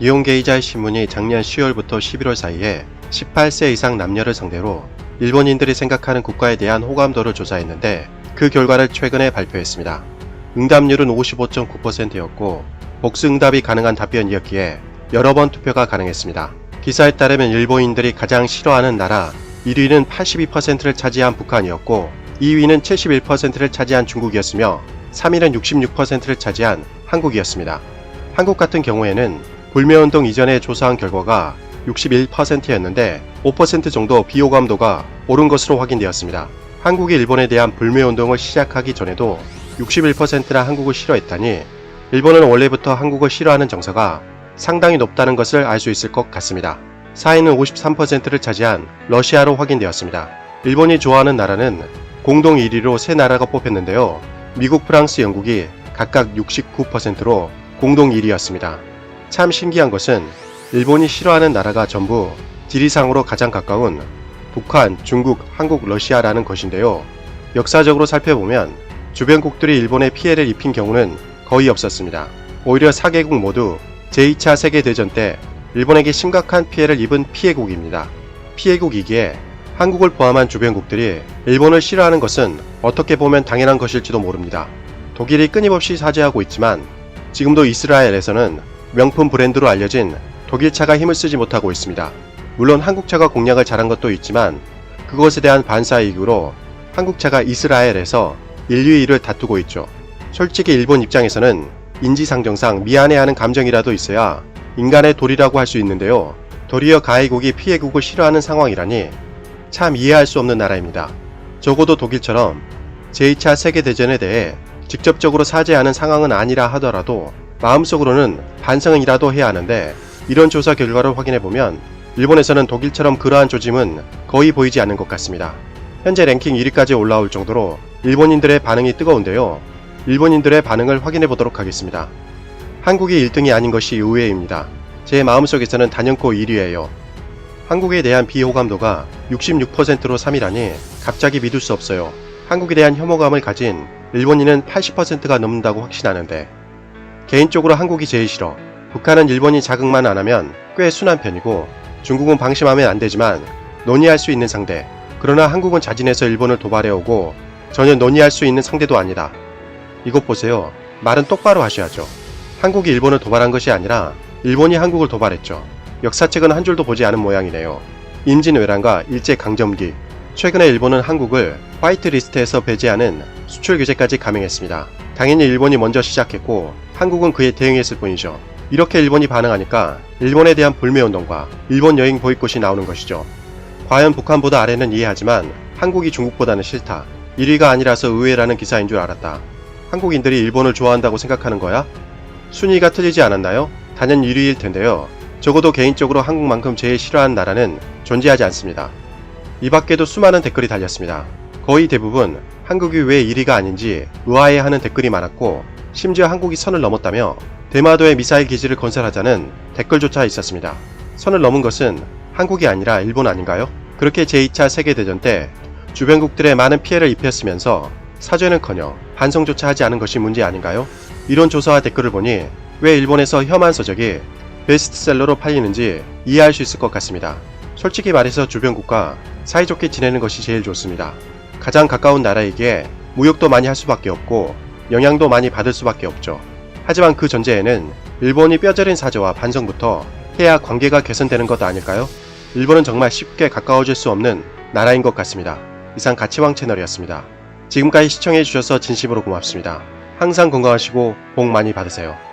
니혼게이자이 신문이 작년 10월부터 11월 사이에 18세 이상 남녀를 상대로 일본인들이 생각하는 국가에 대한 호감도를 조사했는데 그 결과를 최근에 발표했습니다. 응답률은 55.9%였고 복수응답이 가능한 답변이었기에 여러 번 투표가 가능했습니다. 기사에 따르면 일본인들이 가장 싫어하는 나라 1위는 82%를 차지한 북한이었고 2위는 71%를 차지한 중국이었으며 3위는 66%를 차지한 한국이었습니다. 한국 같은 경우에는 불매운동 이전에 조사한 결과가 61%였는데 5% 정도 비호감도가 오른 것으로 확인되었습니다. 한국이 일본에 대한 불매운동을 시작하기 전에도 61%나 한국을 싫어했다니 일본은 원래부터 한국을 싫어하는 정서가 상당히 높다는 것을 알 수 있을 것 같습니다. 4위는 53%를 차지한 러시아로 확인되었습니다. 일본이 좋아하는 나라는 공동 1위로 세 나라가 뽑혔는데요. 미국, 프랑스, 영국이 각각 69%로 공동 1위였습니다. 참 신기한 것은 일본이 싫어하는 나라가 전부 지리상으로 가장 가까운 북한, 중국, 한국, 러시아라는 것인데요. 역사적으로 살펴보면 주변국들이 일본에 피해를 입힌 경우는 거의 없었습니다. 오히려 4개국 모두 제2차 세계대전 때 일본에게 심각한 피해를 입은 피해국입니다. 피해국이기에 한국을 포함한 주변국들이 일본을 싫어하는 것은 어떻게 보면 당연한 것일지도 모릅니다. 독일이 끊임없이 사죄하고 있지만 지금도 이스라엘에서는 명품 브랜드로 알려진 독일차가 힘을 쓰지 못하고 있습니다. 물론 한국차가 공략을 잘한 것도 있지만 그것에 대한 반사이익으로 한국차가 이스라엘에서 인류 1위를 다투고 있죠. 솔직히 일본 입장에서는 인지상정상 미안해하는 감정이라도 있어야 인간의 도리라고 할 수 있는데요. 도리어 가해국이 피해국을 싫어하는 상황이라니 참 이해할 수 없는 나라입니다. 적어도 독일처럼 제2차 세계대전에 대해 직접적으로 사죄하는 상황은 아니라 하더라도 마음속으로는 반성이라도 해야 하는데 이런 조사 결과를 확인해보면 일본에서는 독일처럼 그러한 조짐은 거의 보이지 않는 것 같습니다. 현재 랭킹 1위까지 올라올 정도로 일본인들의 반응이 뜨거운데요. 일본인들의 반응을 확인해보도록 하겠습니다. 한국이 1등이 아닌 것이 의외입니다. 제 마음속에서는 단연코 1위예요. 한국에 대한 비호감도가 66%로 3위라니 갑자기 믿을 수 없어요. 한국에 대한 혐오감을 가진 일본인은 80%가 넘는다고 확신하는데 개인적으로 한국이 제일 싫어. 북한은 일본이 자극만 안하면 꽤 순한 편이고 중국은 방심하면 안되지만 논의할 수 있는 상대. 그러나 한국은 자진해서 일본을 도발해오고 전혀 논의할 수 있는 상대도 아니다. 이것 보세요. 말은 똑바로 하셔야죠. 한국이 일본을 도발한 것이 아니라 일본이 한국을 도발했죠. 역사책은 한 줄도 보지 않은 모양이네요. 임진왜란과 일제강점기. 최근에 일본은 한국을 화이트리스트에서 배제하는 수출 규제까지 감행했습니다. 당연히 일본이 먼저 시작했고 한국은 그에 대응했을 뿐이죠. 이렇게 일본이 반응하니까 일본에 대한 불매운동과 일본 여행 보이콧이 나오는 것이죠. 과연 북한보다 아래는 이해하지만 한국이 중국보다는 싫다. 1위가 아니라서 의외라는 기사인 줄 알았다. 한국인들이 일본을 좋아한다고 생각하는 거야? 순위가 틀리지 않았나요? 단연 1위일 텐데요. 적어도 개인적으로 한국만큼 제일 싫어하는 나라는 존재하지 않습니다. 이 밖에도 수많은 댓글이 달렸습니다. 거의 대부분 한국이 왜 1위가 아닌지 의아해하는 댓글이 많았고 심지어 한국이 선을 넘었다며 대마도에 미사일 기지를 건설하자는 댓글조차 있었습니다. 선을 넘은 것은 한국이 아니라 일본 아닌가요? 그렇게 제2차 세계대전 때 주변국들의 많은 피해를 입혔으면서 사죄는커녕 반성조차 하지 않은 것이 문제 아닌가요? 이런 조사와 댓글을 보니 왜 일본에서 혐한 서적이 베스트셀러로 팔리는지 이해할 수 있을 것 같습니다. 솔직히 말해서 주변국과 사이좋게 지내는 것이 제일 좋습니다. 가장 가까운 나라이기에 무역도 많이 할 수밖에 없고 영향도 많이 받을 수밖에 없죠. 하지만 그 전제에는 일본이 뼈저린 사죄와 반성부터 해야 관계가 개선되는 것 아닐까요? 일본은 정말 쉽게 가까워질 수 없는 나라인 것 같습니다. 이상 가치왕 채널이었습니다. 지금까지 시청해주셔서 진심으로 고맙습니다. 항상 건강하시고 복 많이 받으세요.